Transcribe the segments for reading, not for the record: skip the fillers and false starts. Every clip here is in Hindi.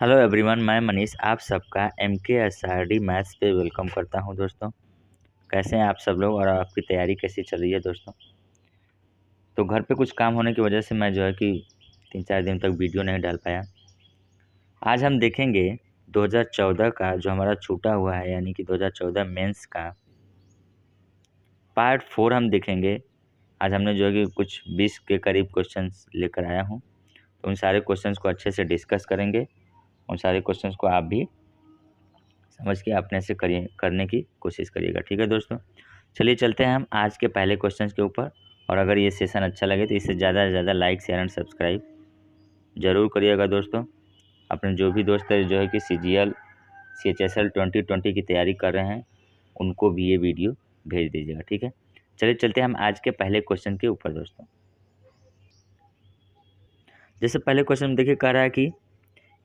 हेलो एवरीवन, मैं मनीष आप सबका MKSRD मैथ्स पे वेलकम करता हूं। दोस्तों, कैसे हैं आप सब लोग और आपकी तैयारी कैसी चल रही है? दोस्तों, तो घर पे कुछ काम होने की वजह से मैं जो है कि 3-4 दिन तक वीडियो नहीं डाल पाया। आज हम देखेंगे 2014 का जो हमारा छूटा हुआ है, यानी कि 2014 मेंस का पार्ट 4 हम देखेंगे। आज हमने जो है कि कुछ 20 के करीब क्वेश्चंस लेकर आया हूँ, तो उन सारे क्वेश्चंस को अच्छे से डिस्कस करेंगे। उन सारे क्वेश्चंस को आप भी समझ के अपने से करिए, करने की कोशिश करिएगा। ठीक है दोस्तों, चलिए चलते हैं हम आज के पहले क्वेश्चन के ऊपर। और अगर ये सेशन अच्छा लगे तो इसे ज़्यादा से ज़्यादा लाइक शेयर एंड सब्सक्राइब जरूर करिएगा। दोस्तों, अपने जो भी दोस्त है जो है कि CGL CHSL 2020 की तैयारी कर रहे हैं, उनको भी ये वीडियो भेज दीजिएगा। ठीक है, चलिए चलते हैं हम आज के पहले क्वेश्चन के ऊपर। दोस्तों, जैसे पहले क्वेश्चन देखिए, कह रहा है कि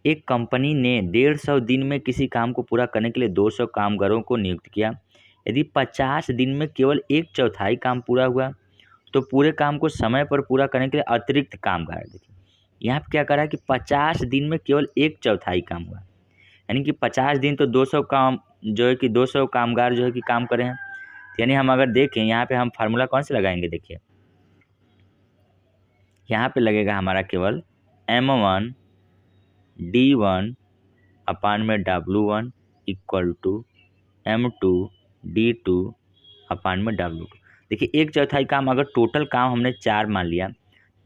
एक कंपनी ने 150 दिन में किसी काम को पूरा करने के लिए 200 कामगारों को नियुक्त किया। यदि 50 दिन में केवल 1/4 काम पूरा हुआ तो पूरे काम को समय पर पूरा करने के लिए अतिरिक्त कामगार, देखिए यहाँ पे क्या करा है कि 50 दिन में केवल 1/4 काम हुआ, यानी कि 50 दिन तो 200 काम जो है कि 200 कामगार जो है कि काम करे हैं। यानी हम अगर देखें यहाँ पे हम फार्मूला कौन से लगाएंगे, देखिए यहाँ पे लगेगा हमारा केवल M1 D1 अपान में W1 equal to M2 D2 अपान में W2। देखिए 1/4 काम, अगर टोटल काम हमने 4 मान लिया,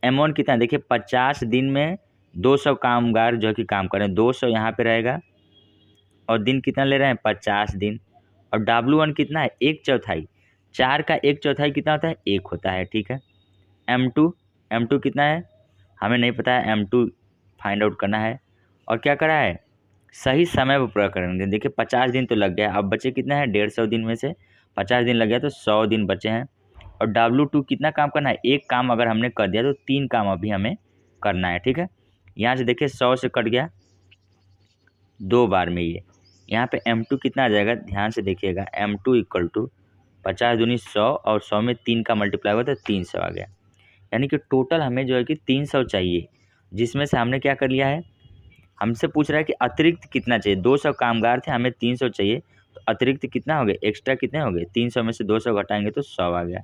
M1 कितना, देखिए 50 दिन में 200 कामगार जो है कि काम करें, 200 यहाँ पे रहेगा और दिन कितना ले रहे हैं 50 दिन। और W1 कितना है 1/4, 4 का 1/4 कितना होता है 1 होता है। ठीक है, M2 कितना है हमें नहीं पता है, M2 फाइंड आउट करना है। और क्या करा है, सही समय पर पूरा करेंगे। देखिए 50 दिन तो लग गया, अब बचे कितना है 150 दिन में से 50 दिन लग गया तो 100 दिन बचे हैं। और W2 कितना काम करना है, एक काम अगर हमने कर दिया तो 3 काम अभी हमें करना है। ठीक है, यहाँ से देखिए 100 से कट गया 2 बार में ये, यहाँ पे M2 कितना आ जाएगा, ध्यान से देखिएगा, M2 इक्वल टू 50 दूनी 100 और 100 में 3 का मल्टीप्लाई हुआ तो 300 आ गया। यानी कि टोटल हमें जो है कि 300 चाहिए, जिसमें से हमने क्या कर लिया है, हमसे पूछ रहा है कि अतिरिक्त कितना चाहिए। 200 कामगार थे, हमें 300 चाहिए, तो अतिरिक्त कितना हो गया, एक्स्ट्रा कितने हो गए, 300 में से 200 घटाएंगे तो 100 आ गया।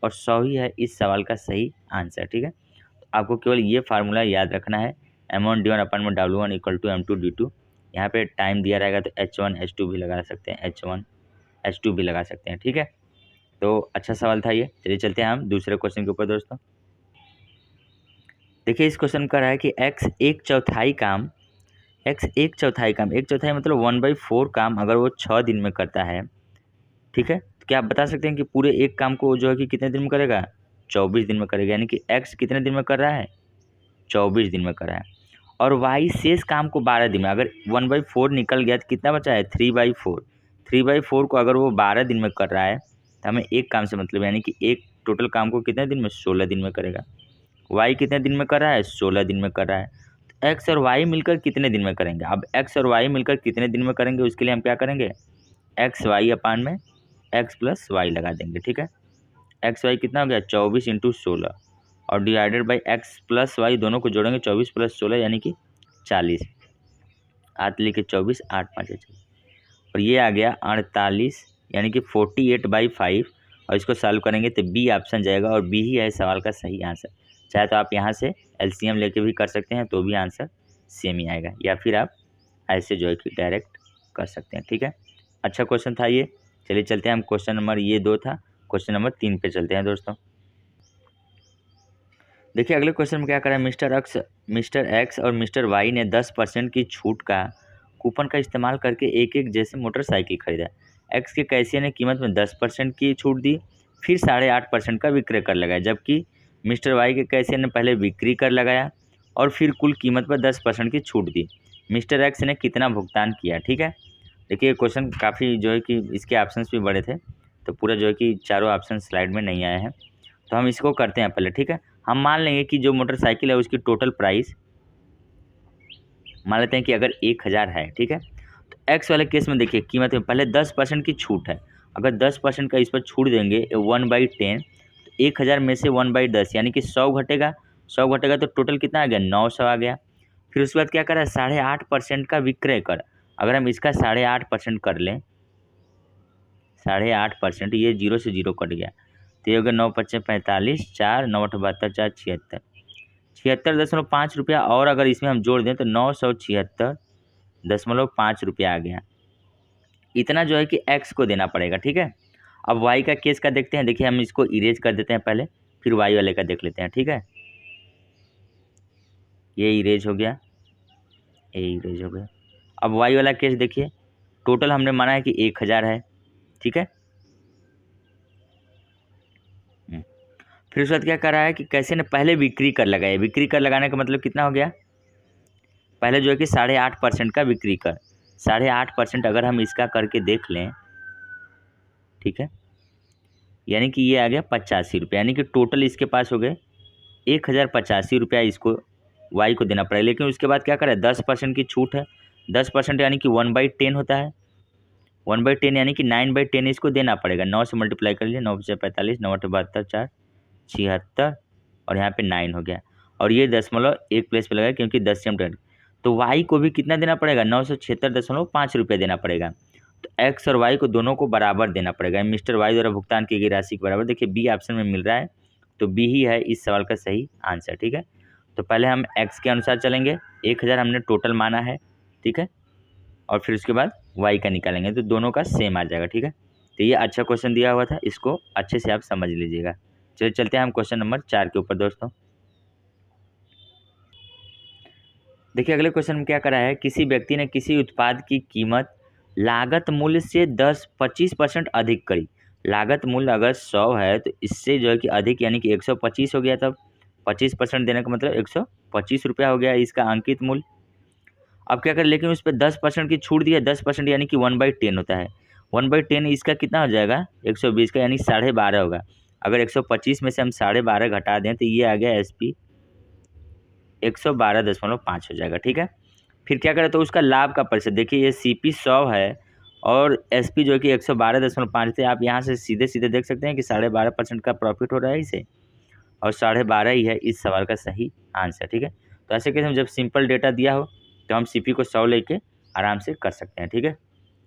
और 100 ही है इस सवाल का सही आंसर। ठीक है, तो आपको केवल ये फार्मूला याद रखना है, M1 D1 अपन में W1 equal to M2 D2। यहाँ पे टाइम दिया रहेगा तो H1 H2 भी लगा सकते हैं, H1 H2 भी लगा सकते हैं। ठीक है, तो अच्छा सवाल था ये। चलिए चलते हैं हम दूसरे क्वेश्चन के ऊपर। दोस्तों, देखिए इस क्वेश्चन का रहा है कि x 1/4 काम, x 1/4 काम, 1/4 मतलब 1/4 काम अगर वो 6 दिन में करता है, ठीक है, तो क्या आप बता सकते हैं कि पूरे एक काम को जो है कि कितने दिन में करेगा, 24 दिन में करेगा। यानी कि x कितने दिन में कर रहा है, 24 दिन में कर रहा है। और y शेष काम को 12 दिन में, अगर 1/4 निकल गया तो कितना बचा है 3/4। 3/4 को अगर वो 12 दिन में कर रहा है तो हमें एक काम से मतलब, यानी कि एक टोटल काम को कितने दिन में, 16 दिन में करेगा। y कितने दिन में कर रहा है, 16 दिन में कर रहा है। तो x और y मिलकर कितने दिन में करेंगे, अब x और y मिलकर कितने दिन में करेंगे, उसके लिए हम क्या करेंगे, एक्स वाई अपान में x प्लस वाई लगा देंगे। ठीक है, एक्स वाई कितना हो गया 24 इंटू 16 और divided by x plus y, दोनों को जोड़ेंगे 24 प्लस 16 यानी कि 40। 8 लिखे 24, 8 5 40 और ये आ गया 48 यानी कि 48/5। और इसको सॉल्व करेंगे तो बी ऑप्शन जाएगा और बी ही है सवाल का सही आंसर। चाहे तो आप यहाँ से LCM लेके भी कर सकते हैं तो भी आंसर सेम ही आएगा, या फिर आप ऐसे जो है कि डायरेक्ट कर सकते हैं। ठीक है, अच्छा क्वेश्चन था ये। चलिए चलते हैं हम क्वेश्चन नंबर, ये 2 था, क्वेश्चन नंबर 3 पे चलते हैं। दोस्तों, देखिए अगले क्वेश्चन में क्या करा है, मिस्टर एक्स और मिस्टर वाई ने 10% की छूट का कूपन का इस्तेमाल करके एक एक जैसे मोटरसाइकिल खरीदा। एक्स के कैशियर ने कीमत में 10% की छूट दी, फिर 8.5% का विक्रय कर लगाया, जबकि मिस्टर वाई के कैशियर ने पहले बिक्री कर लगाया और फिर कुल कीमत पर 10% की छूट दी। मिस्टर एक्स ने कितना भुगतान किया। ठीक है, देखिए क्वेश्चन काफ़ी जो है कि इसके ऑप्शंस भी बड़े थे, तो पूरा जो है कि चारों ऑप्शन स्लाइड में नहीं आए हैं, तो हम इसको करते हैं पहले। ठीक है, हम मान लेंगे कि जो मोटरसाइकिल है उसकी टोटल प्राइस मान लेते हैं कि अगर 1000 है। ठीक है, तो एक्स वाले केस में देखिए कीमत में पहले 10% की छूट है, अगर 10% का इस पर छूट देंगे 1/10, तो 1000 में से 1/10 यानी कि 100 घटेगा, 100 घटेगा तो टोटल कितना आ गया 900 आ गया। फिर उसके बाद क्या करा, 8.5% का विक्रय कर। अगर हम इसका 8.5% कर लें, 8.5%, ये 0 से 0 कट गया तो ये हो गया 9×5 = 45, 4, 9×8 = 72, 4, 76, 76.5 और अगर इसमें हम जोड़ दें तो 976.5 रुपया आ गया। इतना जो है कि एक्स को देना पड़ेगा, ठीक है। अब वाई का केस का देखते हैं। देखिए हम इसको इरेज कर देते हैं पहले, फिर वाई वाले का देख लेते हैं, ठीक है। ये इरेज हो गया, ये इरेज हो गया। अब वाई वाला केस देखिए, टोटल हमने माना है कि 1000 है, ठीक है। फिर उसके बाद क्या कर रहा है कि कैसे ने पहले बिक्री कर लगाया। बिक्री कर लगाने का मतलब कितना हो गया, पहले जो है कि 8.5% का बिक्री कर। 8.5% अगर हम इसका करके देख लें, ठीक है, यानी कि ये आ गया 85 रुपये, यानी कि टोटल इसके पास हो गए 1085 रुपया इसको वाई को देना पड़ेगा। लेकिन उसके बाद क्या करें, 10% की छूट है। 10% यानी कि 1/10 होता है। 1/10 यानी कि 9/10 इसको देना पड़ेगा। 9 से मल्टीप्लाई कर लीजिए, 9 से 45, 9×8 = 72, 4, 76 और यहाँ पे 9 हो गया। और ये दशमलव एक प्लेस पे लगा क्योंकि 10 से हम 10, तो वाई को भी कितना देना पड़ेगा, 976.5 देना पड़ेगा। तो एक्स और वाई को दोनों को बराबर देना पड़ेगा। मिस्टर वाई द्वारा भुगतान की गई राशि के बराबर। देखिए बी ऑप्शन में मिल रहा है, तो बी ही है इस सवाल का सही आंसर, ठीक है। तो पहले हम एक्स के अनुसार चलेंगे, 1000 हमने टोटल माना है, ठीक है, और फिर उसके बाद वाई का निकालेंगे तो दोनों का सेम आ जाएगा, ठीक है। तो ये अच्छा क्वेश्चन दिया हुआ था, इसको अच्छे से आप समझ लीजिएगा। चलिए चलते हैं हम क्वेश्चन नंबर 4 के ऊपर दोस्तों। देखिए अगले क्वेश्चन में क्या करा है, किसी व्यक्ति ने किसी उत्पाद की कीमत लागत मूल्य से 10-25% अधिक करी। लागत मूल्य अगर 100 है तो इससे जो है कि अधिक यानी कि 125 हो गया, तब 25% देने का मतलब 125 रुपया हो गया इसका अंकित मूल्य। अब क्या करें, लेकिन उस पर 10% की छूट दी है। 10% यानी कि 1/10 होता है। 1/10 इसका कितना हो जाएगा, 120 का, यानी 12.5 होगा। अगर 125 में से हम 12.5 घटा दें तो ये आ गया SP 112.5 हो जाएगा, ठीक है। फिर क्या करें, तो उसका लाभ का प्रतिशत देखिए, ये CP 100 है और SP जो कि 112.5 थे। आप यहाँ से सीधे सीधे देख सकते हैं कि 12.5% का प्रॉफिट हो रहा है इसे, और 12.5 ही है इस सवाल का सही आंसर, ठीक है। तो ऐसे केस में जब सिंपल डेटा दिया हो तो हम CP को 100 लेके आराम से कर सकते हैं, ठीक है।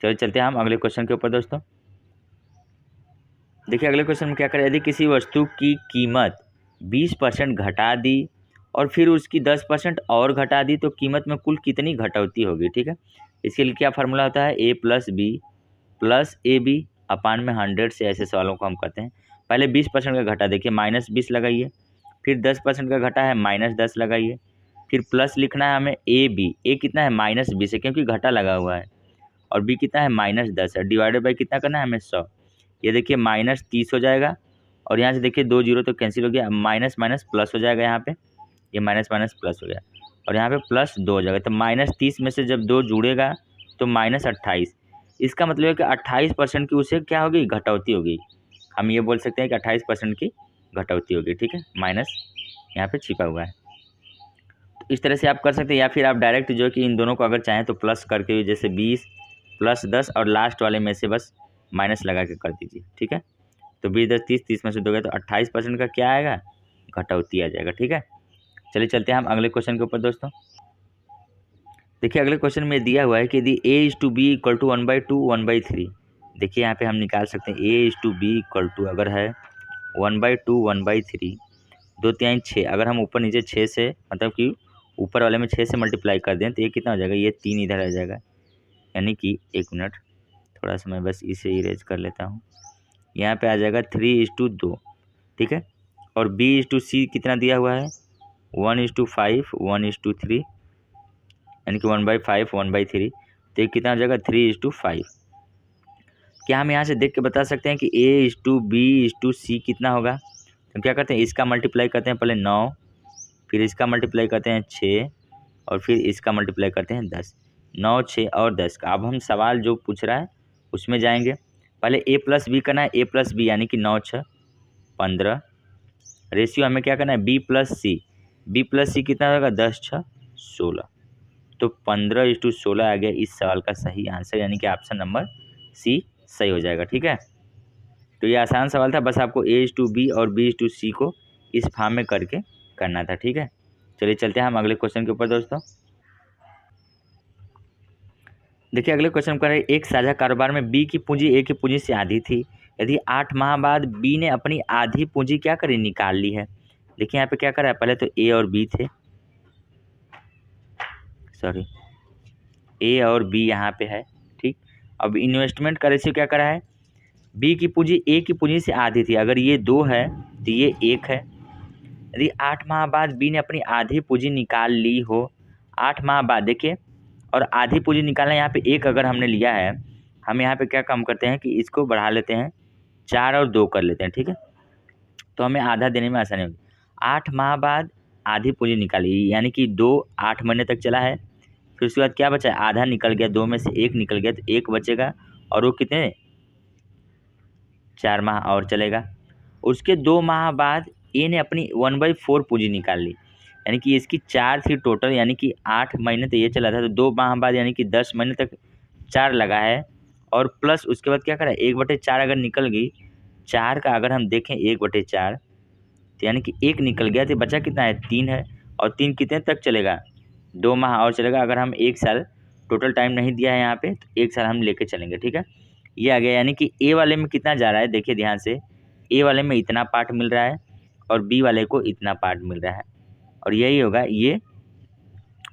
चलिए चलते हैं हम अगले क्वेश्चन के ऊपर दोस्तों। देखिए अगले क्वेश्चन में क्या करें, यदि किसी वस्तु की कीमत 20% घटा दी और फिर उसकी 10% और घटा दी तो कीमत में कुल कितनी घटौती होगी, ठीक है। इसके लिए क्या फार्मूला होता है, A+B + AB अपान में 100 से ऐसे सवालों को हम करते हैं। पहले 20% का घटा, देखिए -20 लगाइए, फिर 10% का घटा है -10 लगाइए, फिर प्लस लिखना है हमें AB। ए कितना है, -20 है क्योंकि घटा लगा हुआ है, और B कितना है, -10 है, डिवाइडेड बाई कितना करना है हमें, 100। ये देखिए -30 हो जाएगा, और यहाँ से देखिए 2 0 तो कैंसिल हो गया, माइनस माइनस प्लस हो जाएगा यहाँ पे, ये माइनस माइनस प्लस हो गया, और यहाँ पे +2 हो जाएगा। तो -30 में से जब 2 जुड़ेगा तो -28। इसका मतलब है कि 28% की उसे क्या होगी, घटौती होगी। हम ये बोल सकते हैं कि 28% की घटौती होगी, ठीक है। माइनस यहाँ पे छिपा हुआ है, तो इस तरह से आप कर सकते हैं, या फिर आप डायरेक्ट जो कि इन दोनों को अगर चाहें तो प्लस करके, जैसे 20 + 10 और लास्ट वाले में से बस माइनस लगा के कर दीजिए, ठीक है। तो 20 10 30, 30 में से 2 गया तो 28% का क्या आएगा, घटौती आ जाएगा, ठीक है। चलिए चलते हैं हम अगले क्वेश्चन के ऊपर दोस्तों। देखिए अगले क्वेश्चन में दिया हुआ है कि यदि A/B = 1/2 1/3। देखिए यहाँ पे हम निकाल सकते हैं A/B = अगर है 1/2 1/3, 2×3 6, अगर हम ऊपर नीचे 6 से मतलब कि ऊपर वाले में 6 से मल्टीप्लाई कर दें तो ये कितना हो जाएगा, ये 3 इधर आ जाएगा, यानी कि 1 मिनट, थोड़ा सा मैं बस इसे इरेज कर लेता हूँ। यहाँ पे आ जाएगा 3:2, ठीक है। और B/C कितना दिया हुआ है, 1:5 1:3, यानी कि 1/5 1/3, तो ये कितना हो जाएगा, 3:5। क्या हम यहाँ से देख के बता सकते हैं कि A/B/C कितना होगा। तो क्या करते हैं, इसका मल्टीप्लाई करते हैं पहले 9, फिर इसका मल्टीप्लाई करते हैं 6, और फिर इसका मल्टीप्लाई करते हैं 10। 9 6 और 10 का, अब हम सवाल जो पूछ रहा है उसमें जाएंगे। पहले A+B करना है, A+B यानी कि 9 6 15, रेशियो हमें क्या करना है, B+C। B+C कितना होगा, 10 6 16, तो 15:16 आ गया इस सवाल का सही आंसर, यानी कि ऑप्शन नंबर C सही हो जाएगा, ठीक है। तो ये आसान सवाल था, बस आपको A/B और B/C को इस फॉर्म में करके करना था, ठीक है। चलिए चलते हैं हम अगले क्वेश्चन के ऊपर दोस्तों। देखिए अगले क्वेश्चन कर रहे हैं, एक साझा कारोबार में बी की पूंजी ए की पूंजी से आधी थी। यदि 8 माह बाद बी ने अपनी आधी पूंजी क्या करी, निकाल ली है। देखिए यहाँ पे क्या करा है, पहले तो ए और बी थे, सॉरी ए और बी यहाँ पे है, ठीक। अब इन्वेस्टमेंट का रेशियो क्या करा है, बी की पूंजी ए की पूंजी से आधी थी, अगर ये 2 है तो ये 1 है। यदि 8 माह बाद बी ने अपनी आधी पूंजी निकाल ली हो, 8 माह बाद देखिए, और आधी पूंजी निकालना यहाँ पे 1 अगर हमने लिया है, हम यहाँ पे क्या काम करते हैं कि इसको बढ़ा लेते हैं, 4 और 2 कर लेते हैं, ठीक है, तो हमें आधा देने में आसानी होगी। 8 माह बाद आधी पूंजी निकाली, यानी कि 2 8 महीने तक चला है, फिर उसके बाद क्या बचा है, आधा निकल गया, 2 में से 1 निकल गया, तो 1 बचेगा, और वो कितने 4 माह और चलेगा। उसके 2 माह बाद ए ने अपनी 1/4 पूंजी निकाल ली, यानी कि इसकी 4 थी टोटल, यानी कि 8 महीने तो ये चला था, तो 2 माह बाद यानी कि 10 महीने तक 4 लगा है, और प्लस उसके बाद क्या करा, 1/4 अगर निकल गई, 4 का अगर हम देखें 1/4, तो यानी कि 1 निकल गया, तो बचा कितना है, 3 है, और 3 कितने तक चलेगा, 2 माह और चलेगा। अगर हम 1 साल, टोटल टाइम नहीं दिया है यहाँ पे, तो 1 साल हम लेके चलेंगे, ठीक है। ये आ गया, यानी कि ए वाले में कितना जा रहा है, देखिए ध्यान से, ए वाले में इतना पार्ट मिल रहा है और बी वाले को इतना पार्ट मिल रहा है, और यही होगा, ये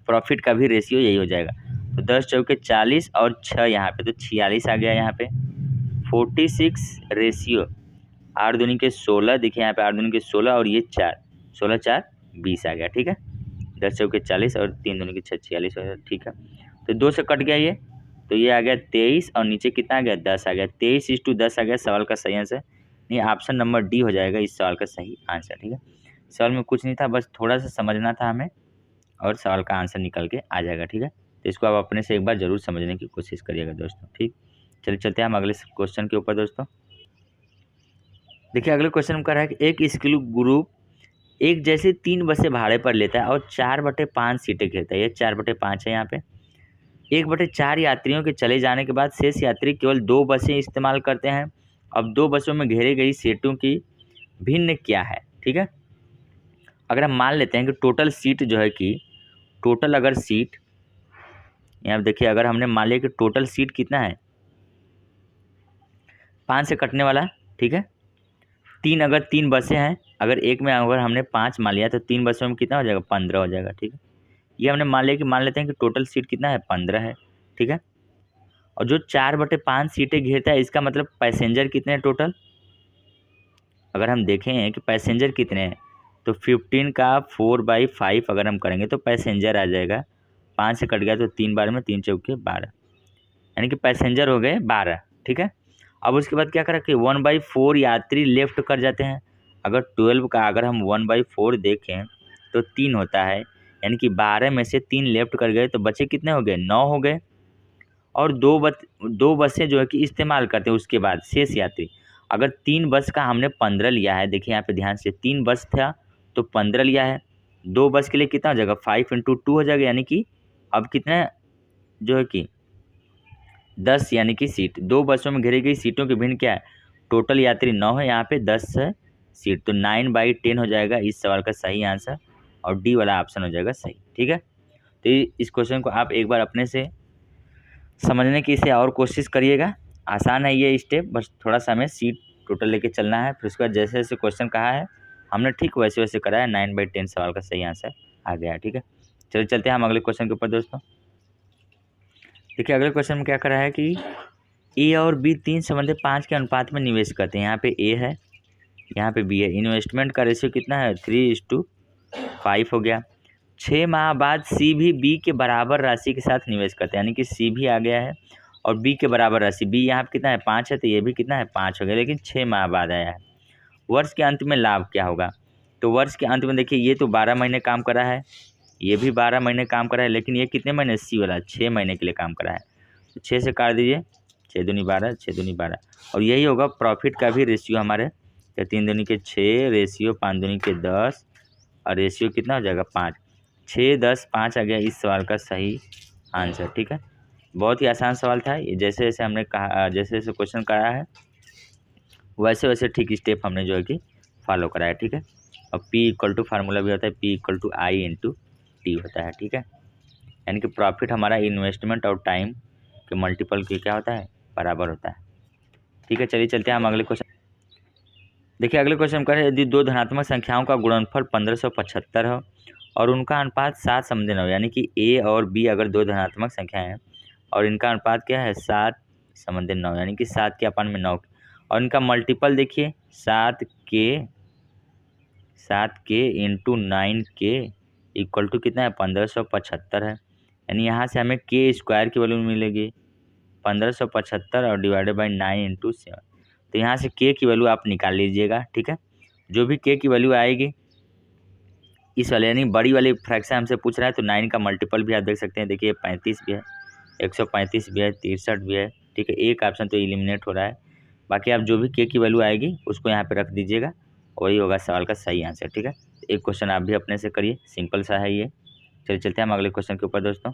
प्रॉफिट का भी रेशियो यही हो जाएगा। तो 10 चौके 40 और 6 यहाँ पे, तो 46 आ गया यहाँ पे, 46 रेशियो, 8 दूनी के 16, देखिए यहाँ पे 8 दूनी के 16 और ये 4, 16 4 20 आ गया, ठीक है। 10 चौके 40 और 3 दूनी के 6 46 हो गया, ठीक है। तो 2 से कट गया ये, तो ये आ गया 23, और नीचे कितना आ गया, 10 आ गया, 23:10 आ गया सवाल का सही आंसर। नहीं, ऑप्शन नंबर डी हो जाएगा इस सवाल का सही आंसर, ठीक है। सवाल में कुछ नहीं था, बस थोड़ा सा समझना था हमें, और सवाल का आंसर निकल के आ जाएगा, ठीक है। तो इसको आप अपने से एक बार ज़रूर समझने की कोशिश करिएगा दोस्तों, ठीक। चलिए चलते हैं हम अगले क्वेश्चन के ऊपर दोस्तों। देखिए अगले क्वेश्चन में कह रहा है कि एक स्कूल ग्रुप एक जैसे 3 बसें भाड़े पर लेता है और 4/5 सीटें घेरता है, ये 4/5 है यहाँ पे। 1/4 यात्रियों के चले जाने के बाद शेष यात्री केवल 2 बसें इस्तेमाल करते हैं। अब 2 बसों में घेरी गई सीटों की भिन्न क्या है, ठीक है। अगर हम मान लेते हैं कि टोटल सीट जो है कि टोटल अगर सीट, यहाँ पे देखिए, अगर हमने मान लिया कि टोटल सीट कितना है, 5 से कटने वाला, ठीक है। 3 अगर 3 बसें हैं, अगर एक में अगर हमने 5 मान लिया, तो 3 बसों में कितना हो जाएगा, 15 हो जाएगा, ठीक है। ये हमने मान लिया कि मान लेते हैं कि टोटल सीट कितना है, 15 है, ठीक है। और जो 4/5 सीटें घेरता है, इसका मतलब पैसेंजर कितने हैं टोटल, अगर हम देखें कि पैसेंजर कितने हैं, तो 15 का 4/5 अगर हम करेंगे तो पैसेंजर आ जाएगा, 5 से कट गया तो 3 बार में 3 चौके 12, यानी कि पैसेंजर हो गए 12, ठीक है। अब उसके बाद क्या करें कि 1/4 यात्री लेफ्ट कर जाते हैं। अगर 12 का अगर हम 1/4 देखें तो 3 होता है, यानी कि 12 में से 3 लेफ्ट कर गए, तो बचे कितने हो गए, 9 हो गए। और 2 बसें जो है कि इस्तेमाल करते हैं, उसके बाद शेष यात्री, अगर 3 बस का हमने 15 लिया है, देखिए यहाँ पे ध्यान से, 3 बस था तो 15 लिया है, 2 बस के लिए कितना हो जाएगा, 5 × 2 हो जाएगा, यानी कि अब कितना जो है कि 10, यानी कि सीट, 2 बसों में घेरी गई सीटों की भिन्न क्या है, टोटल यात्री 9 है, यहाँ पे 10 है सीट, तो 9/10 हो जाएगा इस सवाल का सही आंसर, और डी वाला ऑप्शन हो जाएगा सही, ठीक है। तो इस क्वेश्चन को आप एक बार अपने से समझने की इसे और कोशिश करिएगा, आसान है ये स्टेप, बस थोड़ा सा हमें सीट टोटल लेके चलना है, फिर उसके बाद जैसे जैसे क्वेश्चन कहा है हमने ठीक वैसे वैसे करा है, 9/10 सवाल का सही आंसर आ गया है, ठीक है। चलिए चलते हैं हम अगले क्वेश्चन के ऊपर दोस्तों। देखिए अगले क्वेश्चन में क्या करा है कि ए और बी 3:5 के अनुपात में निवेश करते हैं, यहाँ पे ए है, यहाँ पे बी है। इन्वेस्टमेंट का रेशियो कितना है, 3:5 हो गया। 6 माह बाद सी भी बी के बराबर राशि के साथ निवेश करते हैं, यानी कि सी भी आ गया है और बी के बराबर राशि, बी यहाँ पे कितना है, 5 है, तो ये भी कितना है, 5 हो गया, लेकिन 6 माह बाद आया है। वर्ष के अंत में लाभ क्या होगा, तो वर्ष के अंत में देखिए, ये तो 12 महीने काम करा है, ये भी 12 महीने काम करा है, लेकिन ये कितने महीने, सी वाला 6 महीने के लिए काम करा है, तो 6 से काट दीजिए, 6 दूनी 12, 6 दूनी 12, और यही होगा प्रॉफिट का भी रेशियो हमारे, तो 3 दूनी के 6 रेशियो, 5 दूनी के 10, और रेशियो कितना हो जाएगा, 5, 6 10 5 आ गया इस सवाल का सही आंसर, ठीक है। बहुत ही आसान सवाल था ये, जैसे जैसे हमने कहा, जैसे जैसे क्वेश्चन कराया है वैसे वैसे ठीक स्टेप हमने जो है कि फॉलो कराया, ठीक है। और P = फार्मूला भी होता है, P = I × T होता है, ठीक है। यानी कि प्रॉफिट हमारा इन्वेस्टमेंट और टाइम के मल्टीपल के क्या होता है, बराबर होता है। ठीक है, चलिए चलते हैं हम अगले क्वेश्चन। देखिए अगले क्वेश्चन में कह रहे हैं यदि दो धनात्मक संख्याओं का गुणनफल 1575 हो और उनका अनुपात 7 समझे 9, यानी कि ए और बी अगर दो धनात्मक संख्याएं हैं और इनका अनुपात क्या है 7 समझे 9, यानी कि 7 के अपान में 9, और इनका मल्टीपल देखिए 7 के इंटू 9 के इक्वल टू कितना है 1575 है, यानी यहाँ से हमें के स्क्वायर की वैल्यू मिलेगी 1575 और डिवाइडेड बाई 9 इंटू 7। तो यहाँ से के की वैल्यू आप निकाल लीजिएगा। ठीक है, जो भी के की वैल्यू आएगी इस वाले यानी बड़ी वाली फ्रैक्शन हमसे पूछ रहा है, तो 9 का मल्टीपल भी आप देख सकते हैं। देखिए 35 भी है, 135 भी है, 63 भी है। ठीक है, एक ऑप्शन तो एलिमिनेट हो रहा है, बाकी आप जो भी के की वैल्यू आएगी उसको यहाँ पे रख दीजिएगा, वही होगा सवाल का सही आंसर। ठीक है, एक क्वेश्चन आप भी अपने से करिए, सिंपल सा है ये। चलिए चलते हैं हम अगले क्वेश्चन के ऊपर दोस्तों।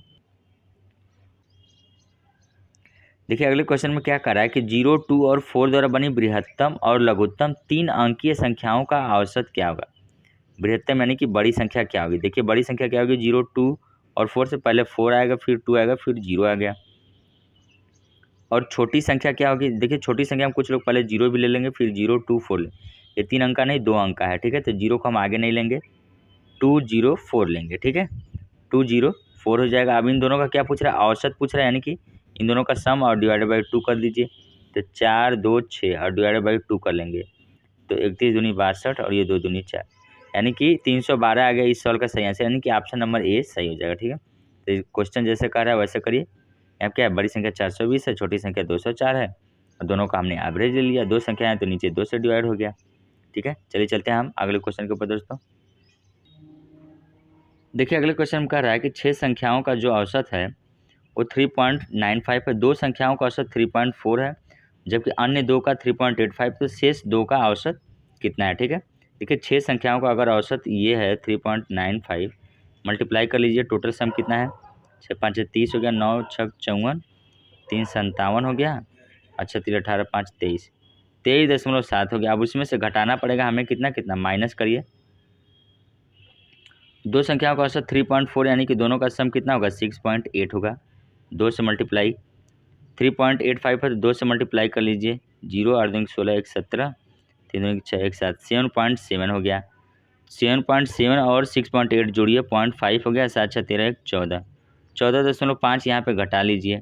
देखिए अगले क्वेश्चन में क्या कर रहा है कि 0, 2 और 4 द्वारा बनी बृहत्तम और लघुत्तम 3 अंकीय संख्याओं का औसत क्या होगा। बृहत्तम यानी कि बड़ी संख्या क्या होगी। देखिए बड़ी संख्या क्या होगी, 0, 2 और 4 से पहले 4 आएगा, फिर 2 आएगा, फिर 0 आ गया। और छोटी संख्या क्या होगी, देखिए छोटी संख्या में कुछ लोग पहले 0 भी ले लेंगे, फिर 0, 2, 4 ले, ये 3 अंक का नहीं 2 अंक का है। ठीक है, तो 0 को हम आगे नहीं लेंगे, 2, 0, 4 लेंगे। ठीक है, 2, 0, 4 हो जाएगा। अब इन दोनों का क्या पूछ रहा है, औसत पूछ रहा है, यानी कि इन दोनों का सम और डिवाइडेड बाई 2 कर दीजिए। तो 4, 2, 6 और डिवाइडेड बाई 2 कर लेंगे, तो 31 दूनी 62 और ये 2 दूनी 4, यानी कि 312 आ गया इस सवाल का सही आंसर, यानी कि ऑप्शन नंबर ए सही हो जाएगा। ठीक है, तो क्वेश्चन जैसे कर रहा है वैसे करिए। यहाँ क्या है, बड़ी संख्या 420 है, छोटी संख्या 204 है, और दोनों का हमने एवरेज ले लिया, दो संख्या है तो नीचे 2 से डिवाइड हो गया। ठीक है, चलिए चलते हैं हम अगले क्वेश्चन के ऊपर दोस्तों। देखिए अगले क्वेश्चन में कह रहा है कि 6 संख्याओं का जो औसत है वो 3.95 है, दो संख्याओं का औसत 3.4 है, जबकि अन्य दो का 3.85, तो शेष दो का औसत कितना है। ठीक है, देखिए 6 संख्याओं का अगर औसत ये है 3.95, मल्टीप्लाई कर लीजिए, टोटल सम कितना है, 6 5 30 हो गया, 9 6 54, 3 57 हो गया, अच्छा 3 18 5 23, 23.7 हो गया। अब उसमें से घटाना पड़ेगा हमें कितना कितना, माइनस करिए। दो संख्याओं का औसत 3.4, यानी कि दोनों का सम कितना होगा 6.8 होगा, 2 से मल्टीप्लाई, 3.85 है तो 2 से मल्टीप्लाई कर लीजिए, 0 और 2 16 1 17, 3 2 6 1 7, 7.7 हो गया, 7.7 और 6.8 जोड़िए 0.5 हो गया, 7 6 13 1 14, 14.5 यहाँ पे घटा लीजिए,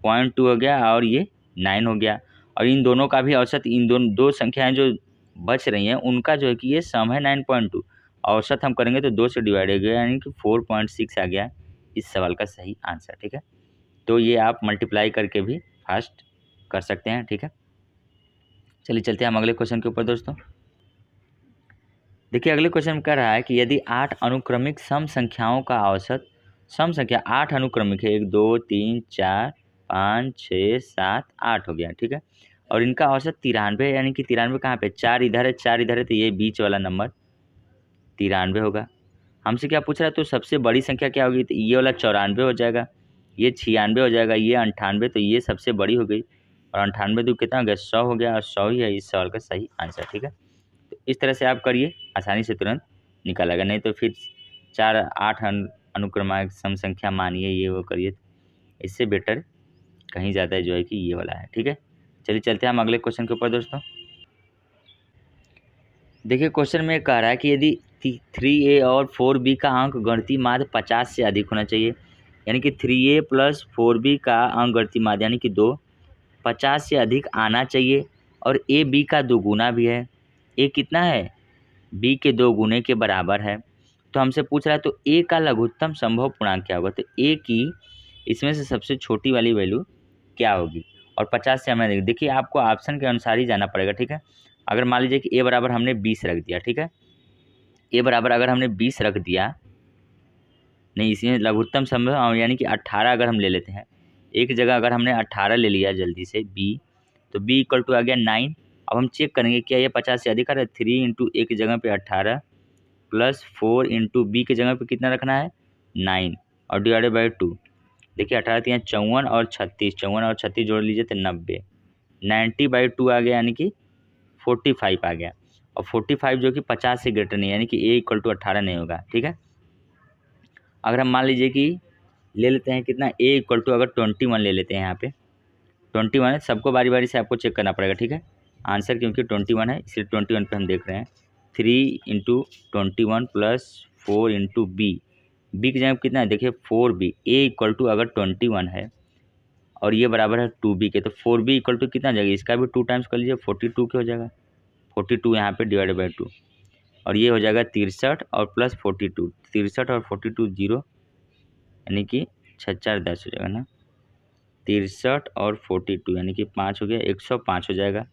0.2 हो गया और ये 9 हो गया। और इन दोनों का भी औसत, इन दोनों दो संख्याएं जो बच रही हैं उनका जो है कि ये सम है 9.2, औसत हम करेंगे तो 2 से डिवाइड हो गया, यानी कि 4.6 आ गया इस सवाल का सही आंसर। ठीक है, तो ये आप मल्टीप्लाई करके भी फास्ट कर सकते हैं। ठीक है, चलिए चलते हैं हम अगले क्वेश्चन के ऊपर दोस्तों। देखिए अगले क्वेश्चन में कह रहा है कि यदि 8 अनुक्रमिक सम संख्याओं का औसत, सम संख्या 8 अनुक्रमिक है, 1 2 3 4 5 6 7 8 हो गया। ठीक है, और इनका औसत 93 है, यानी कि 93 कहाँ पे, 4 इधर है 4 इधर है, तो ये बीच वाला नंबर 93 होगा। हमसे क्या पूछ रहा है, तो सबसे बड़ी संख्या क्या होगी, तो ये वाला 94 हो जाएगा, ये 96 हो जाएगा, ये 98, तो ये सबसे बड़ी हो गई, और 98 तो कितना हो गया 100 हो गया, और 100 ही है इस सवाल का सही आंसर। ठीक है, तो इस तरह से आप करिए, आसानी से तुरंत निकालेगा, नहीं तो फिर 4 8 अनुक्रमांक सम संख्या मानिए ये वो करिए, इससे बेटर कहीं ज़्यादा जो है कि ये वाला है। ठीक है, चलिए चलते हैं हम अगले क्वेश्चन के ऊपर दोस्तों। देखिए क्वेश्चन में कह रहा है कि यदि 3a और 4b का अंक गणितीय माध्य 50 से अधिक होना चाहिए, यानी कि 3a प्लस 4b का अंक गणितीय माध्य यानी कि 2 50 से अधिक आना चाहिए, और ए बी का दोगुना भी है, ए कितना है बी के 2 गुने के बराबर है। तो हमसे पूछ रहा है तो ए का लघुत्तम संभव पूर्णांक क्या होगा, तो ए की इसमें से सबसे छोटी वाली वैल्यू क्या होगी, और 50 से हमें देखिए आपको ऑप्शन के अनुसार ही जाना पड़ेगा। ठीक है, अगर मान लीजिए कि ए बराबर हमने 20 रख दिया, ठीक है, ए बराबर अगर हमने 20 रख दिया, नहीं इसमें लघुत्तम संभव यानी कि 18 अगर हम ले लेते हैं, एक जगह अगर हमने 18 ले लिया जल्दी से बी, तो बी इक्वल टू आ गया 9। अब हम चेक करेंगे क्या ये 50 से अधिक आ रहा है, 3 इंटू ए की जगह पे 18 प्लस 4 इंटू बी की जगह पे कितना रखना है 9 और डिवाइडेड बाई 2। देखिए 18 3 54 और 36, 54 और 36 जोड़ लीजिए तो 90, 90/2 आ गया, यानी कि 45 आ गया, और 45 जो कि 50 से ग्रेटर नहीं, यानी कि ए इक्वल टू 18 नहीं होगा। ठीक है, अगर हम मान लीजिए कि ले लेते हैं कितना, ए इक्वल टू अगर 21 ले लेते हैं, यहाँ पे 21 है, सबको बारी बारी से आपको चेक करना पड़ेगा, ठीक है। आंसर क्योंकि 21 है इसलिए 21 पे हम देख रहे हैं। 3 इंटू 21 प्लस 4 इंटू बी की जगह कितना है देखिए 4b, ए इक्वल टू अगर 21 है और ये बराबर है 2b के, तो 4b इक्वल टू कितना जाएगा, इसका भी 2 टाइम्स कर लीजिए, 42 के हो जाएगा। 42 यहाँ पे डिवाइडेड बाई 2 और ये हो जाएगा 63 और प्लस 42, 63 और 42 0, यानी कि 6 4 10 हो जाएगा ना, 63 और 42 यानी कि 5 हो गया, 105 हो जाएगा।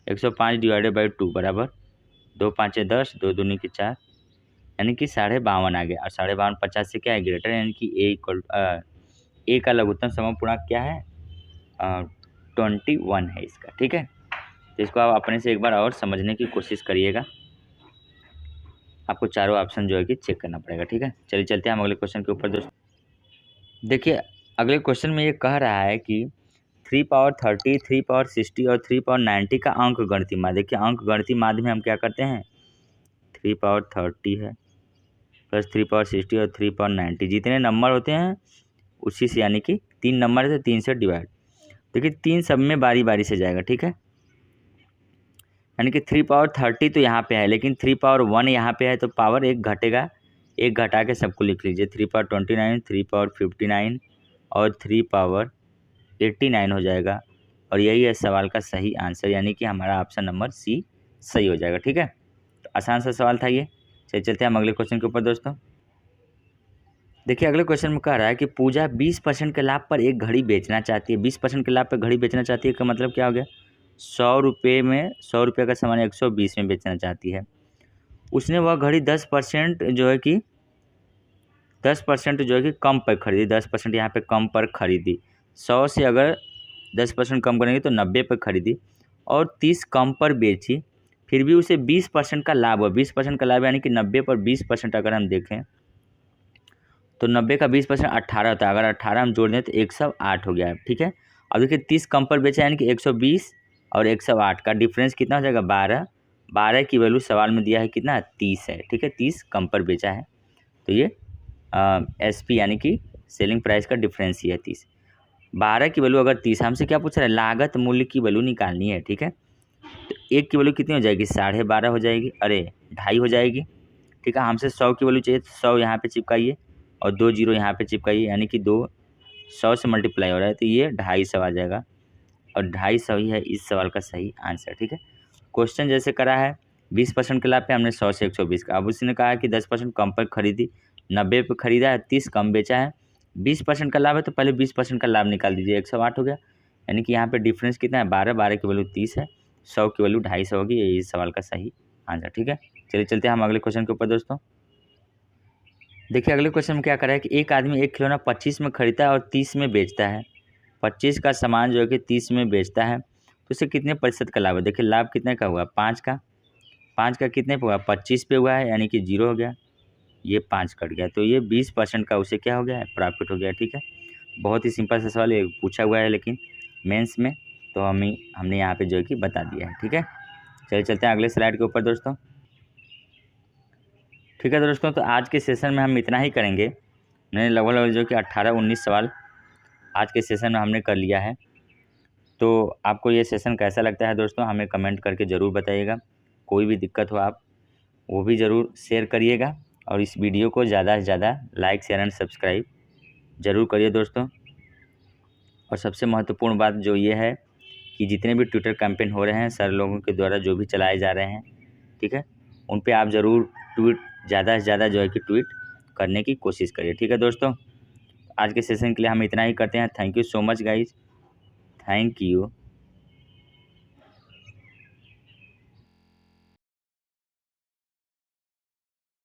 105 डिवाइडेड बाई 2 बराबर 2 5 10, 2 दूनी के 4, यानी कि 52.5 आ गया। और 52.5 50 से क्या है ग्रेटर, यानी कि ए इक्वल ए का लघुत्तम समपूर्णांक क्या है 21 है इसका, ठीक है। तो इसको आप अपने से एक बार और समझने की कोशिश करिएगा, आपको चारों ऑप्शन जो है कि चेक करना पड़ेगा, ठीक है। चलिए चलते हैं हम अगले क्वेश्चन के ऊपर दोस्तों। देखिए अगले क्वेश्चन में ये कह रहा है कि 3 पावर 30, 3 पावर 60 और 3 पावर 90 का अंक गणितीय माध्य। देखिए अंक गणितीय माध्य में हम क्या करते हैं, 3 पावर 30 है प्लस 3 पावर 60 और 3 पावर 90, जितने नंबर होते हैं उसी से, यानी कि 3 नंबर है तो 3 से डिवाइड। देखिए 3 सब में बारी बारी से जाएगा, ठीक है। यानी कि 3 पावर 30 तो यहाँ पे है, लेकिन 3 पावर 1 यहाँ पे है, तो पावर एक घटेगा, एक घटा के सबको लिख लीजिए। 3 पावर 29, 3 पावर 59 और 3 पावर 89 हो जाएगा। और यही है सवाल का सही आंसर, यानी कि हमारा ऑप्शन नंबर सी सही हो जाएगा, ठीक है। तो आसान सा सवाल था ये। चलिए चलते हैं हम अगले क्वेश्चन के ऊपर दोस्तों। देखिए अगले क्वेश्चन में कह रहा है कि पूजा 20% के लाभ पर एक घड़ी बेचना चाहती है। 20% के लाभ पर घड़ी बेचना चाहती है का मतलब क्या हो गया, 100 रुपये में 100 रुपये का सामान 120 में बेचना चाहती है। उसने वह घड़ी 10% जो है कि 10% जो है कि कम पर खरीदी, 10% यहाँ पे कम पर खरीदी। 100 से अगर 10% कम करेंगे तो 90 पर खरीदी और 30 कम पर बेची, फिर भी उसे 20% का लाभ हुआ। 20% का लाभ यानी कि 90 पर 20% अगर हम देखें तो 90 का 20% 18 होता है। अगर 18 हम जोड़ दें तो 108 हो गया है, ठीक है। अब देखिए 30 कम पर बेचा यानी कि 120 और 108 का डिफरेंस कितना हो जाएगा 12। 12 की वैल्यू सवाल में दिया है कितना 30 है, ठीक है। 30 कम पर बेचा है तो ये SP यानी कि सेलिंग प्राइस का डिफरेंस ही है 30। 12 की वैल्यू अगर 30, हमसे क्या पूछ रहा है लागत मूल्य की वैल्यू निकालनी है, ठीक है। तो एक की वैल्यू कितनी हो जाएगी 12.5 हो जाएगी, अरे 2.5 हो जाएगी, ठीक है। हमसे 100 की वैल्यू चाहिए तो 100 यहाँ पे चिपकाइए और 2 जीरो यहाँ पे चिपकाइए, यानी कि 2 100 से मल्टीप्लाई हो रहा है तो ये 250 आ जाएगा और 250 ही है इस सवाल का सही आंसर, ठीक है। क्वेश्चन जैसे करा है 20% के लाभ पे हमने 100 से 120 का, अब उसने कहा है कि 10% कम पर खरीदी, 90 पे खरीदा है, 30 कम बेचा है, 20% का लाभ है तो पहले 20% का लाभ निकाल दीजिए, 108 हो गया। यानी कि यहाँ पे डिफरेंस कितना है 12, 12 की वैल्यू 30 है, 100 की वैल्यू 250 होगी, ये इस सवाल का सही आंसर, ठीक है। चलिए चलते हैं हम अगले क्वेश्चन के ऊपर दोस्तों। देखिए अगले क्वेश्चन में क्या करा है कि एक आदमी एक खिलौना 25 में खरीदता है और 30 में बेचता है। 25 का सामान जो है कि 30 में बेचता है तो उसे कितने प्रतिशत का लाभ है। देखिए लाभ कितने का हुआ 5 का, 5 का कितने पे हुआ 25 पे हुआ है, यानी कि 0 हो गया, ये 5 कट गया तो ये 20% का उसे क्या हो गया है प्रॉफिट हो गया, ठीक है। बहुत ही सिंपल सा सवाल ये पूछा हुआ है लेकिन मेंस में, तो हमने यहाँ पे जो है कि बता दिया है, ठीक है। चलिए चलते हैं अगले स्लाइड के ऊपर दोस्तों। ठीक है दोस्तों, तो आज के सेशन में हम इतना ही करेंगे। मैंने लगभग जो कि 18-19 सवाल आज के सेशन में हमने कर लिया है। तो आपको ये सेशन कैसा लगता है दोस्तों, हमें कमेंट करके ज़रूर बताइएगा। कोई भी दिक्कत हो आप वो भी ज़रूर शेयर करिएगा और इस वीडियो को ज़्यादा से ज़्यादा लाइक शेयर एंड सब्सक्राइब ज़रूर करिए दोस्तों। और सबसे महत्वपूर्ण बात जो ये है कि जितने भी ट्विटर कैंपेन हो रहे हैं सर लोगों के द्वारा जो भी चलाए जा रहे हैं, ठीक है, उन पे आप ज़रूर ट्वीट ज़्यादा से ज़्यादा जो है कि ट्वीट करने की कोशिश करिए, ठीक है दोस्तों। आज के सेशन के लिए हम इतना ही करते हैं। Thank you so much guys, thank you.